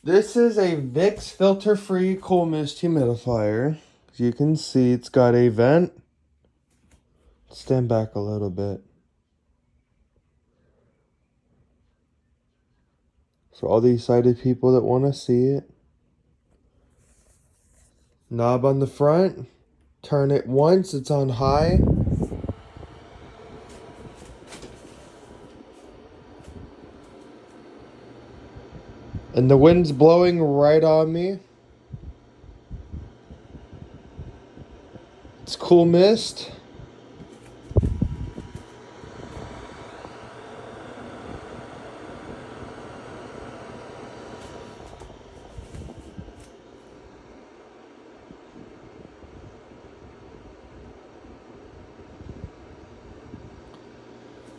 This is a Vicks filter-free cool mist humidifier. As you can see, it's got a vent. Stand back a little bit. So all the excited people that want to see it. Knob on the front. Turn it once, it's on high. And the wind's blowing right on me. It's cool mist.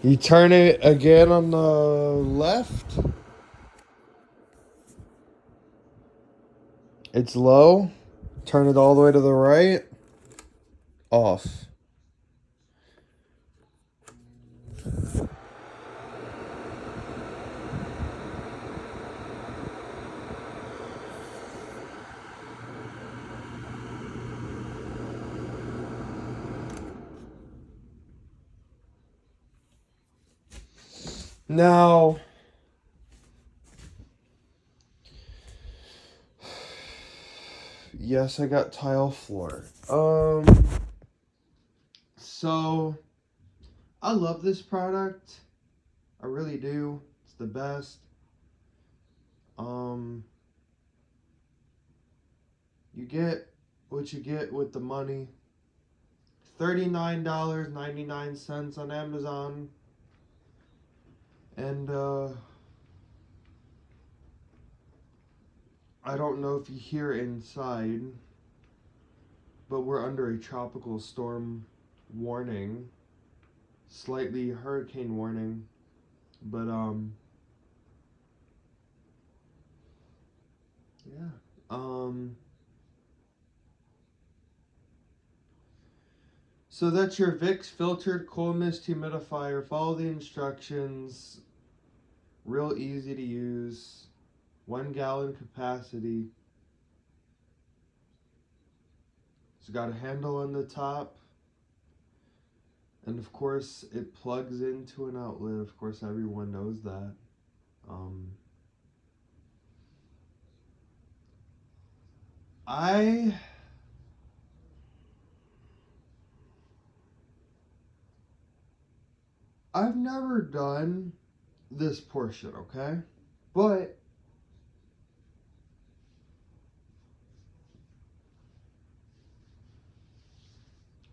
You turn it again on the left. It's low. Turn it all the way to the right. Off. Now, yes, I got tile floor. So I love this product. I really do. It's the best. You get what you get with the money. $39.99 on Amazon. And I don't know if you hear inside, but we're under a tropical storm warning. Slightly hurricane warning. But yeah. So that's your Vicks filtered cool mist humidifier. Follow the instructions. Real easy to use. 1 gallon capacity. It's got a handle on the top. And of course, it plugs into an outlet. Of course, everyone knows that. I've never done this portion, okay? But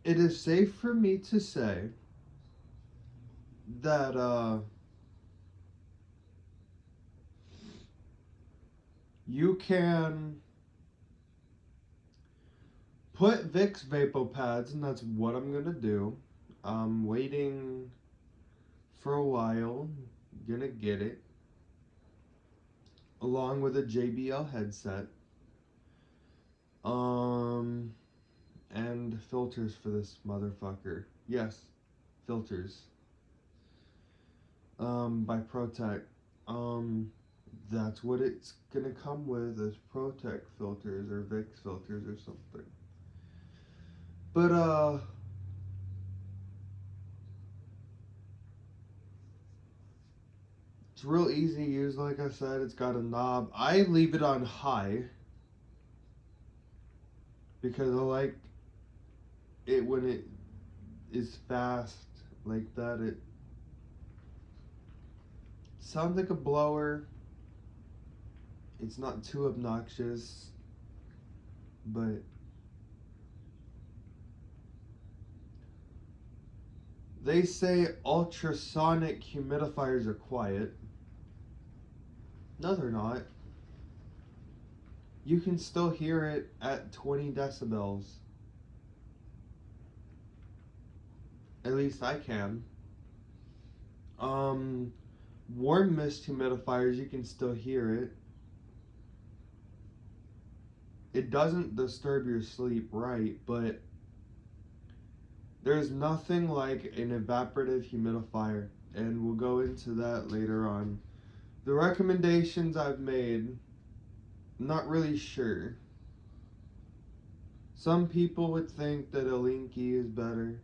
it is safe for me to say that you can put Vicks Vapo Pads, and that's what I'm gonna do. I'm waiting for a while. Gonna get it. Along with a JBL headset. And filters for this motherfucker. Yes, filters. By Protec. That's what it's gonna come with, is Protec filters or Vicks filters or something. But it's real easy to use. Like I said, it's got a knob. I leave it on high because I like it when it is fast like that. It sounds like a blower. It's not too obnoxious, but they say ultrasonic humidifiers are quiet. No, they're not. You can still hear it at 20 decibels. At least I can. Warm mist humidifiers, you can still hear it. It doesn't disturb your sleep, right? But there's nothing like an evaporative humidifier, and we'll go into that later on. The recommendations I've made not really sure. Some people would think that a Linky is better.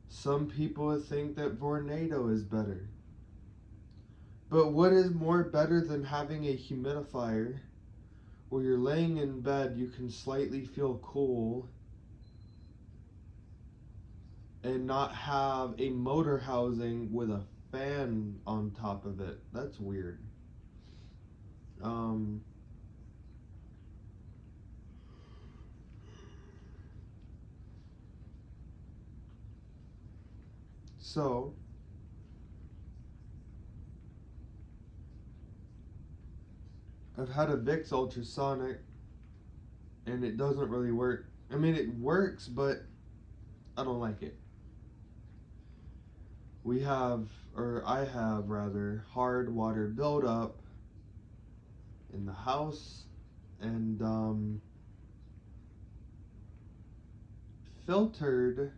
Some people would think that Vornado is better. But what is more better than having a humidifier where you're laying in bed, you can slightly feel cool and not have a motor housing with a fan on top of it? That's weird. So I've had a Vicks ultrasonic and it doesn't really work. I mean, it works, but I don't like it. We have, or I have rather, hard water buildup in the house, and filtered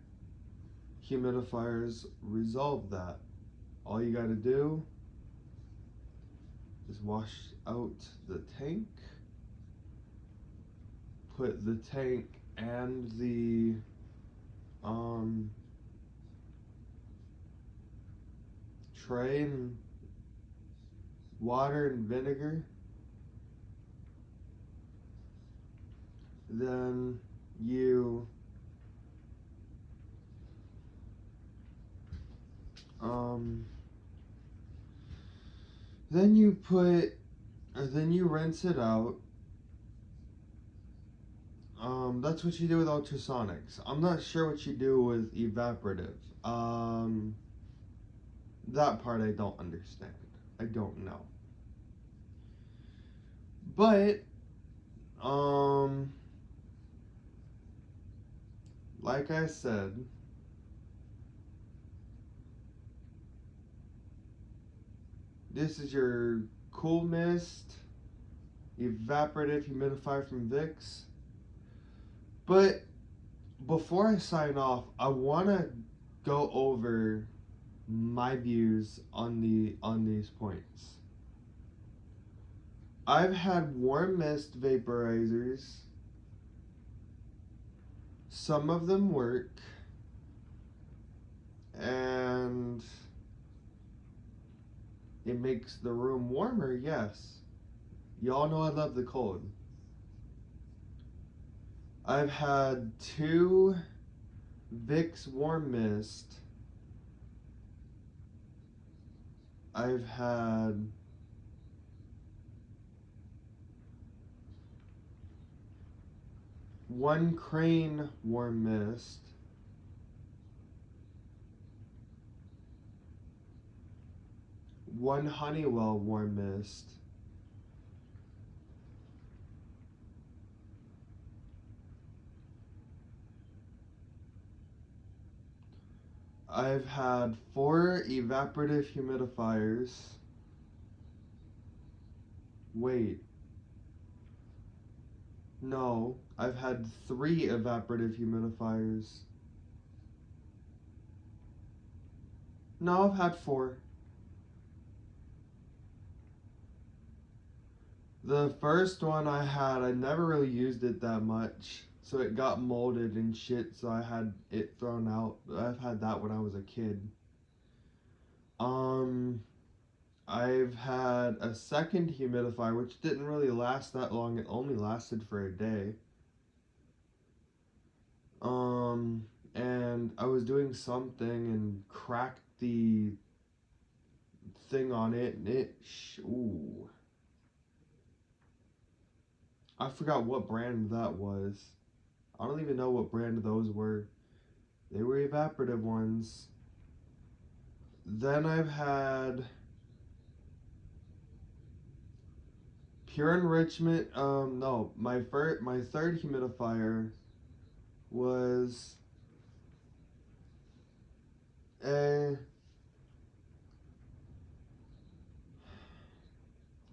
humidifiers resolve that. All you gotta do is wash out the tank, put the tank and the tray in water and vinegar, then you then you rinse it out. That's what you do with ultrasonics. I'm not sure what you do with evaporative. That part I don't understand. I don't know. But, like I said, this is your Cool Mist evaporative humidifier from Vicks. But before I sign off, I want to go over my views on these points. I've had warm mist vaporizers. Some of them work, and it makes the room warmer, yes. Y'all know I love the cold. I've had 2 Vicks warm mist. I've had one Crane warm mist. One Honeywell warm mist. I've had 4 evaporative humidifiers. Wait. No, I've had 3 evaporative humidifiers. No, I've had 4. The first one I had, I never really used it that much. So it got molded and shit, so I had it thrown out. I've had that when I was a kid. I've had a second humidifier, which didn't really last that long. It only lasted for a day. And I was doing something and cracked the thing on it, and ooh. I forgot what brand that was. I don't even know what brand those were. They were evaporative ones. Then I've had Pure Enrichment. No, my third humidifier was a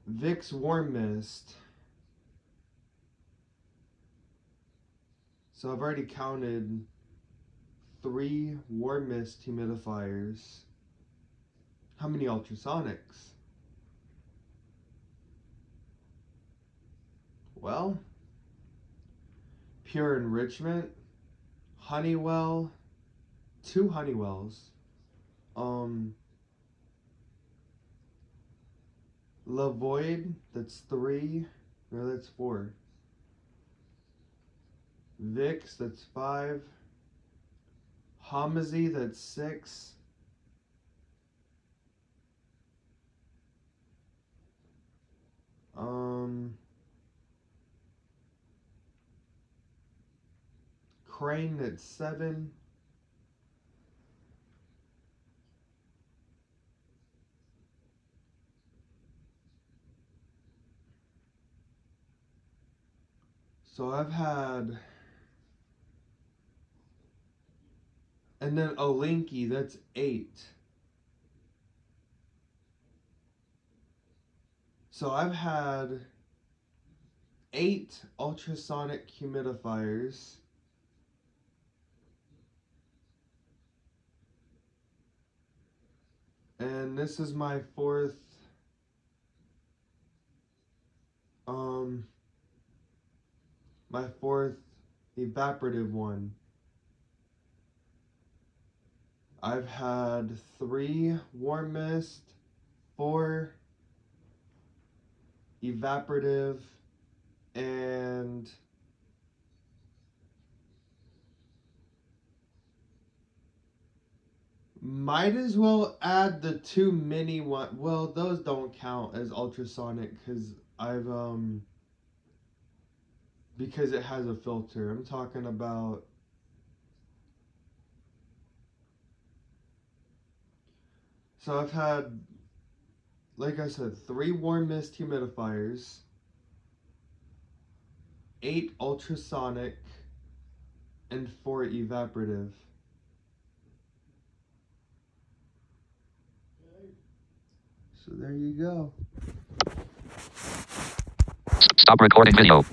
Vicks Warm Mist. So I've already counted 3 warm mist humidifiers. How many ultrasonics? Well, Pure Enrichment, Honeywell, 2 Honeywells, Lavoid, that's 3, no, that's 4. Vicks, that's 5. Homizy, that's 6. Crane, that's 7. So I've had, and then Olinky, that's 8. So I've had 8 ultrasonic humidifiers, and this is my 4th my 4th evaporative one. I've had 3 warm mist, 4 evaporative, and might as well add the 2 mini one. Well, those don't count as ultrasonic because because it has a filter. I'm talking about, so I've had, like I said, 3 warm mist humidifiers, 8 ultrasonic, and 4 evaporative. So there you go. Stop recording video.